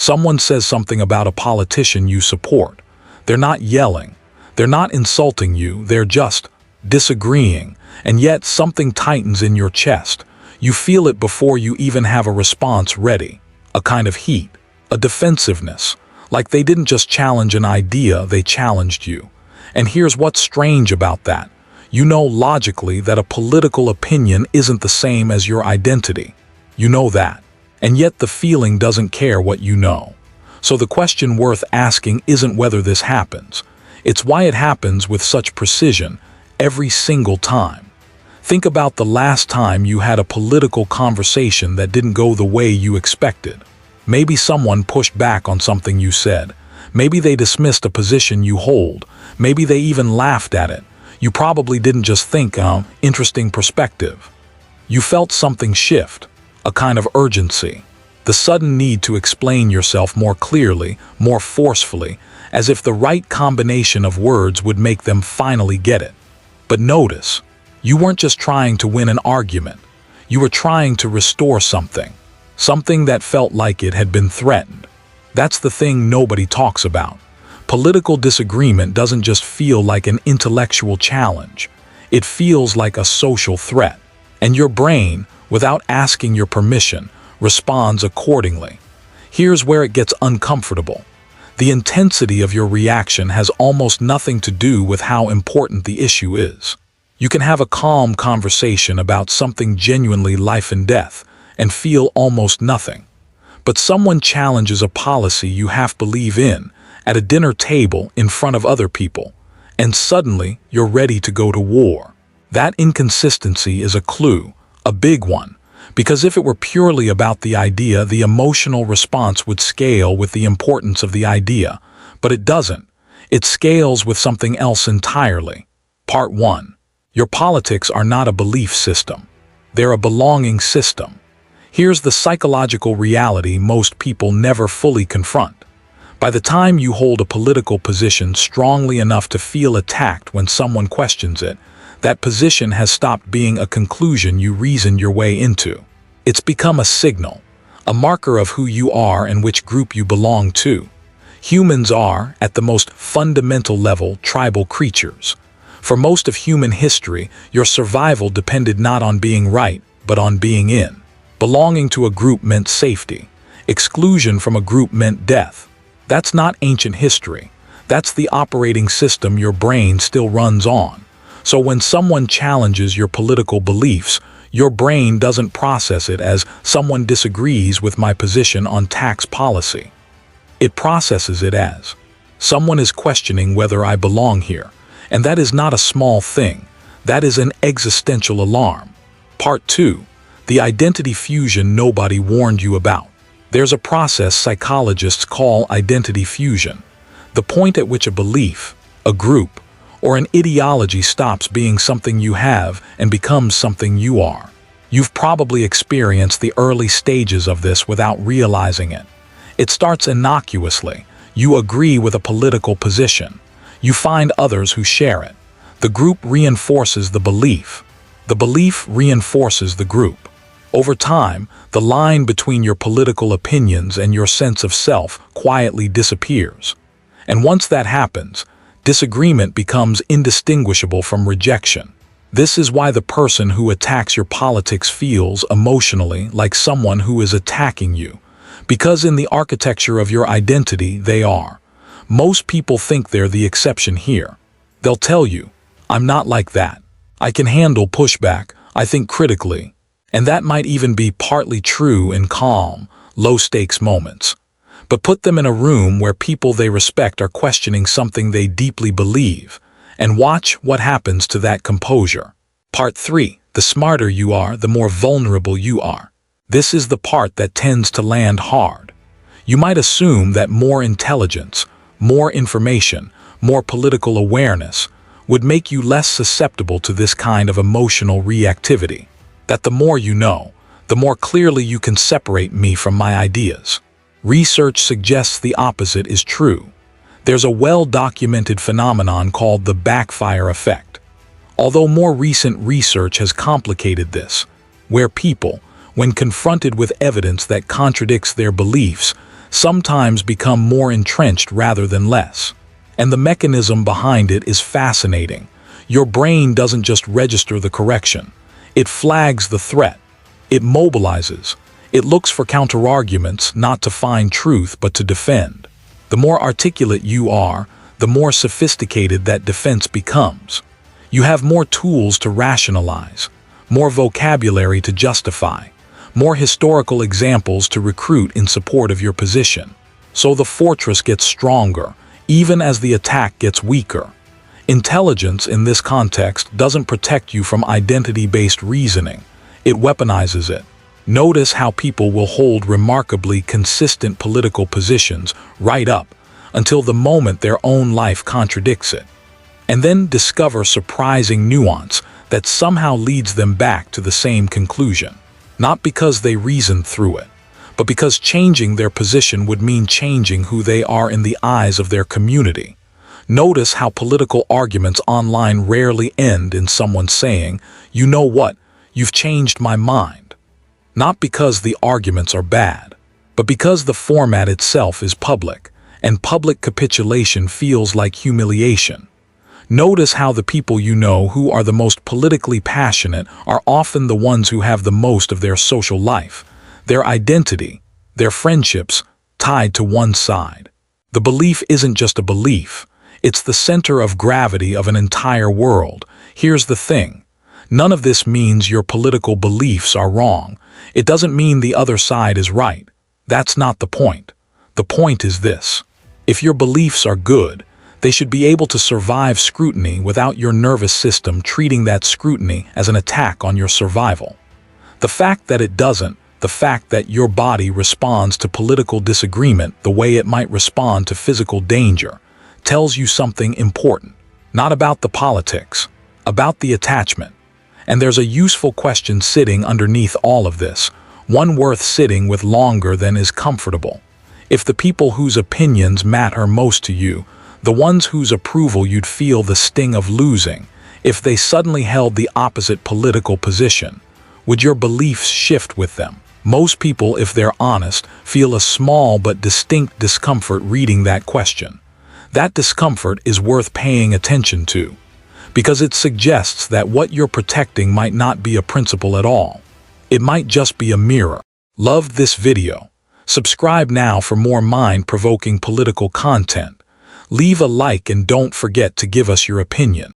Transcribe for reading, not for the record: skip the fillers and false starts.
Someone says something about a politician you support. They're not yelling. They're not insulting you. They're just disagreeing. And yet something tightens in your chest. You feel it before you even have a response ready. A kind of heat. A defensiveness. Like they didn't just challenge an idea, they challenged you. And here's what's strange about that. You know logically that a political opinion isn't the same as your identity. You know that. And yet the feeling doesn't care what you know. So the question worth asking isn't whether this happens. It's why it happens with such precision every single time. Think about the last time you had a political conversation that didn't go the way you expected. Maybe someone pushed back on something you said. Maybe they dismissed a position you hold. Maybe they even laughed at it. You probably didn't just think, interesting perspective. You felt something shift, a kind of urgency, the sudden need to explain yourself more clearly, more forcefully, as if the right combination of words would make them finally get it. But notice, you weren't just trying to win an argument. You were trying to restore something that felt like it had been threatened. That's the thing nobody talks about. Political disagreement doesn't just feel like an intellectual challenge. It feels like a social threat. And your brain, without asking your permission, responds accordingly. Here's where it gets uncomfortable. The intensity of your reaction has almost nothing to do with how important the issue is. You can have a calm conversation about something genuinely life and death and feel almost nothing. But someone challenges a policy you half believe in at a dinner table in front of other people, and suddenly you're ready to go to war. That inconsistency is a clue, a big one, because if it were purely about the idea, the emotional response would scale with the importance of the idea, but it doesn't. It scales with something else entirely. Part 1. Your politics are not a belief system. They're a belonging system. Here's the psychological reality most people never fully confront. By the time you hold a political position strongly enough to feel attacked when someone questions it, that position has stopped being a conclusion you reasoned your way into. It's become a signal, a marker of who you are and which group you belong to. Humans are, at the most fundamental level, tribal creatures. For most of human history, your survival depended not on being right, but on being in. Belonging to a group meant safety. Exclusion from a group meant death. That's not ancient history. That's the operating system your brain still runs on. So when someone challenges your political beliefs, your brain doesn't process it as someone disagrees with my position on tax policy. It processes it as someone is questioning whether I belong here. And that is not a small thing. That is an existential alarm. Part 2. The identity fusion nobody warned you about. There's a process psychologists call identity fusion. The point at which a belief, a group, or an ideology stops being something you have and becomes something you are. You've probably experienced the early stages of this without realizing it. It starts innocuously. You agree with a political position. You find others who share it. The group reinforces the belief. The belief reinforces the group. Over time, the line between your political opinions and your sense of self quietly disappears. And once that happens, disagreement becomes indistinguishable from rejection. This is why the person who attacks your politics feels emotionally like someone who is attacking you, because in the architecture of your identity they are. Most people think they're the exception here. They'll tell you, I'm not like that. I can handle pushback. I think critically. And that might even be partly true in calm, low-stakes moments. But put them in a room where people they respect are questioning something they deeply believe, and watch what happens to that composure. Part 3. The smarter you are, the more vulnerable you are. This is the part that tends to land hard. You might assume that more intelligence, more information, more political awareness would make you less susceptible to this kind of emotional reactivity. That the more you know, the more clearly you can separate me from my ideas. Research suggests the opposite is true. There's a well-documented phenomenon called the backfire effect. Although more recent research has complicated this, where people, when confronted with evidence that contradicts their beliefs, sometimes become more entrenched rather than less. And the mechanism behind it is fascinating. Your brain doesn't just register the correction. It flags the threat. It mobilizes. It looks for counterarguments, not to find truth, but to defend. The more articulate you are, the more sophisticated that defense becomes. You have more tools to rationalize, more vocabulary to justify, more historical examples to recruit in support of your position. So the fortress gets stronger, even as the attack gets weaker. Intelligence in this context doesn't protect you from identity-based reasoning. It weaponizes it. Notice how people will hold remarkably consistent political positions right up until the moment their own life contradicts it, and then discover surprising nuance that somehow leads them back to the same conclusion. Not because they reasoned through it, but because changing their position would mean changing who they are in the eyes of their community. Notice how political arguments online rarely end in someone saying, "You know what? You've changed my mind." Not because the arguments are bad, but because the format itself is public, and public capitulation feels like humiliation. Notice how the people you know who are the most politically passionate are often the ones who have the most of their social life, their identity, their friendships tied to one side. The belief isn't just a belief. It's the center of gravity of an entire world. Here's the thing. None of this means your political beliefs are wrong. It doesn't mean the other side is right. That's not the point. The point is this. If your beliefs are good, they should be able to survive scrutiny without your nervous system treating that scrutiny as an attack on your survival. The fact that it doesn't, the fact that your body responds to political disagreement the way it might respond to physical danger, tells you something important. Not about the politics, about the attachment. And there's a useful question sitting underneath all of this, one worth sitting with longer than is comfortable. If the people whose opinions matter most to you, the ones whose approval you'd feel the sting of losing, if they suddenly held the opposite political position, would your beliefs shift with them? Most people, if they're honest, feel a small but distinct discomfort reading that question. That discomfort is worth paying attention to, because it suggests that what you're protecting might not be a principle at all. It might just be a mirror. Loved this video? Subscribe now for more mind-provoking political content. Leave a like and don't forget to give us your opinion.